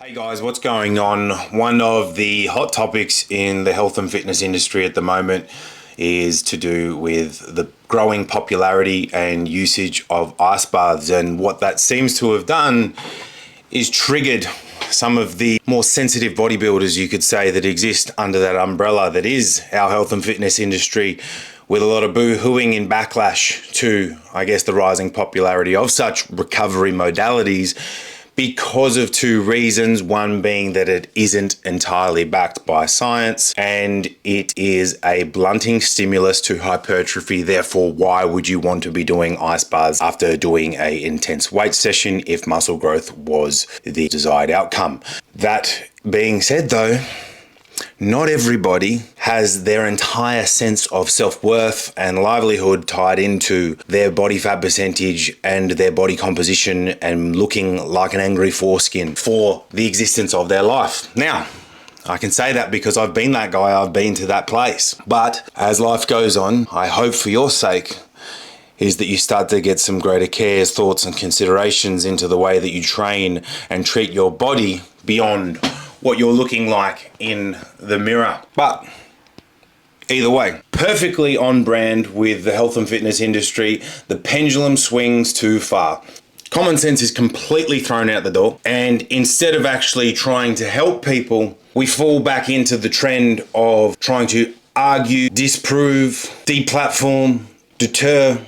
Hey guys, what's going on? One of the hot topics in the health and fitness industry at the moment is to do with the growing popularity and usage of ice baths, and what that seems to have done is triggered some of the more sensitive bodybuilders, you could say, that exist under that umbrella that is our health and fitness industry, with a lot of boo-hooing in backlash to, I guess, the rising popularity of such recovery modalities, because of two reasons. One being that it isn't entirely backed by science, and it is a blunting stimulus to hypertrophy. Therefore, why would you want to be doing ice baths after doing an intense weight session if muscle growth was the desired outcome? That being said though, not everybody has their entire sense of self-worth and livelihood tied into their body fat percentage and their body composition and looking like an angry foreskin for the existence of their life. Now, I can say that because I've been that guy, I've been to that place. But as life goes on, I hope for your sake is that you start to get some greater cares, thoughts and considerations into the way that you train and treat your body beyond what you're looking like in the mirror. But either way, perfectly on brand with the health and fitness industry, the pendulum swings too far. Common sense is completely thrown out the door, and instead of actually trying to help people, we fall back into the trend of trying to argue, disprove, deplatform, deter.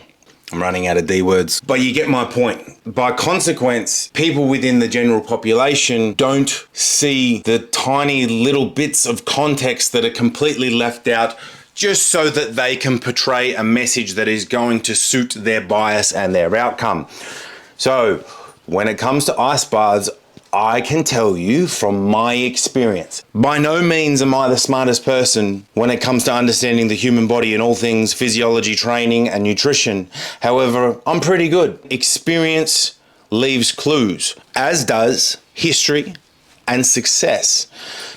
I'm running out of D words, but you get my point. By consequence, people within the general population don't see the tiny little bits of context that are completely left out just so that they can portray a message that is going to suit their bias and their outcome. So when it comes to ice baths, I can tell you from my experience, by no means am I the smartest person when it comes to understanding the human body and all things physiology, training and nutrition. However, I'm pretty good. Experience leaves clues, as does history and success.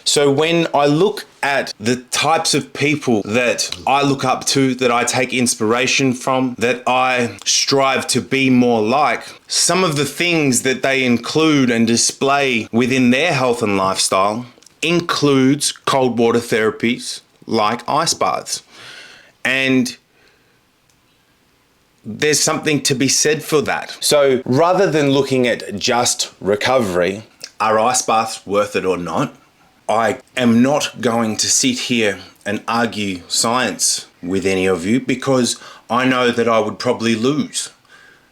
So when I look at the types of people that I look up to, that I take inspiration from, that I strive to be more like, some of the things that they include and display within their health and lifestyle includes cold water therapies like ice baths. And there's something to be said for that. So rather than looking at just recovery, are ice baths worth it or not? I am not going to sit here and argue science with any of you, because I know that I would probably lose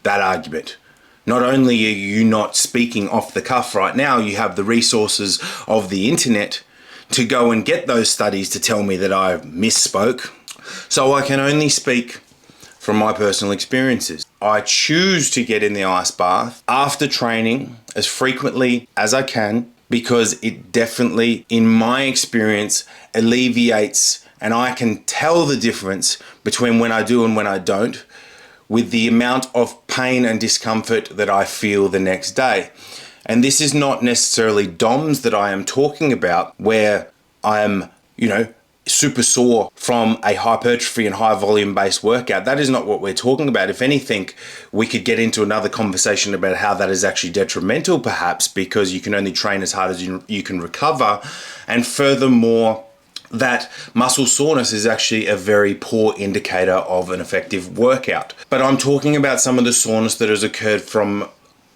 that argument. Not only are you not speaking off the cuff right now, you have the resources of the internet to go and get those studies to tell me that I misspoke. So I can only speak from my personal experiences. I choose to get in the ice bath after training as frequently as I can, because it definitely, in my experience, alleviates, and I can tell the difference between when I do and when I don't, with the amount of pain and discomfort that I feel the next day. And this is not necessarily DOMS that I am talking about, where I am, super sore from a hypertrophy and high volume based workout. That is not what we're talking about. If anything, we could get into another conversation about how that is actually detrimental, perhaps, because you can only train as hard as you can recover. And furthermore, that muscle soreness is actually a very poor indicator of an effective workout. But I'm talking about some of the soreness that has occurred from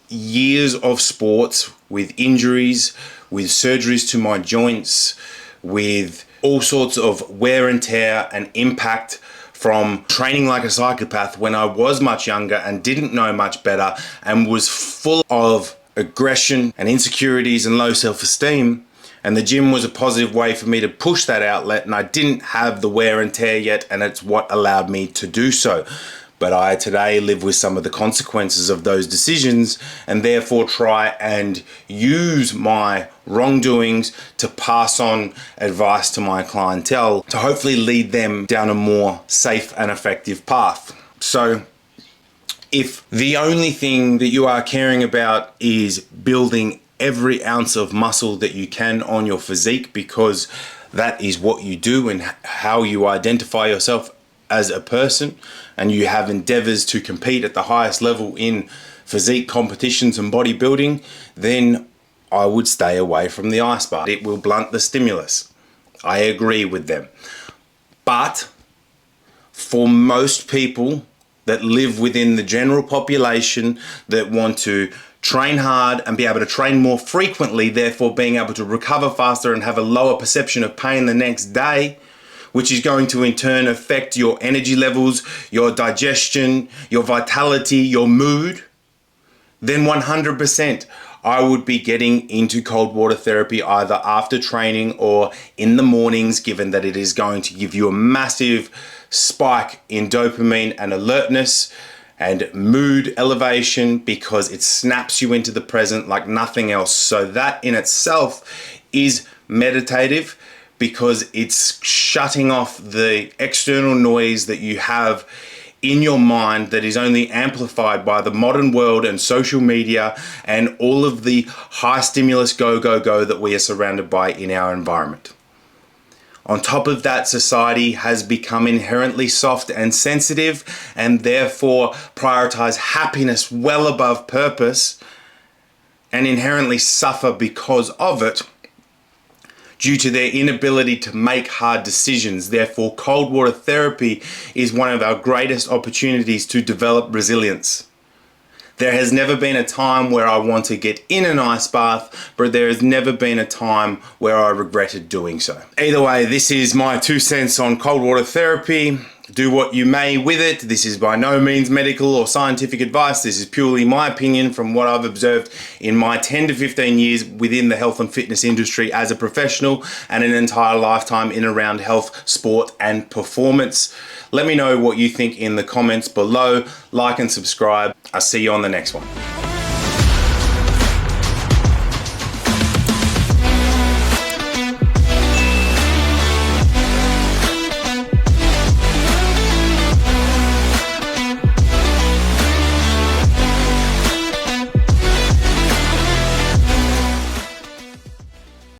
years of sports, with injuries, with surgeries to my joints, with all sorts of wear and tear and impact from training like a psychopath when I was much younger and didn't know much better and was full of aggression and insecurities and low self-esteem. And the gym was a positive way for me to push that outlet, and I didn't have the wear and tear yet, and it's what allowed me to do so. But I today live with some of the consequences of those decisions, and therefore try and use my wrongdoings to pass on advice to my clientele to hopefully lead them down a more safe and effective path. So if the only thing that you are caring about is building every ounce of muscle that you can on your physique, because that is what you do and how you identify yourself as a person, and you have endeavors to compete at the highest level in physique competitions and bodybuilding, then I would stay away from the ice bath. It will blunt the stimulus. I agree with them. But for most people that live within the general population that want to train hard and be able to train more frequently, therefore being able to recover faster and have a lower perception of pain the next day, which is going to in turn affect your energy levels, your digestion, your vitality, your mood, then 100% I would be getting into cold water therapy either after training or in the mornings, given that it is going to give you a massive spike in dopamine and alertness and mood elevation because it snaps you into the present like nothing else. So that in itself is meditative because it's shutting off the external noise that you have in your mind that is only amplified by the modern world and social media and all of the high stimulus go that we are surrounded by in our environment. On top of that, society has become inherently soft and sensitive and therefore prioritize happiness well above purpose and inherently suffer because of it due to their inability to make hard decisions. Therefore, cold water therapy is one of our greatest opportunities to develop resilience. There has never been a time where I want to get in an ice bath, but there has never been a time where I regretted doing so. Either way, this is my 2 cents on cold water therapy. Do what you may with it. This is by no means medical or scientific advice. This is purely my opinion from what I've observed in my 10 to 15 years within the health and fitness industry as a professional and an entire lifetime in around health, sport and performance. Let me know what you think in the comments below. Like and subscribe. I'll see you on the next one.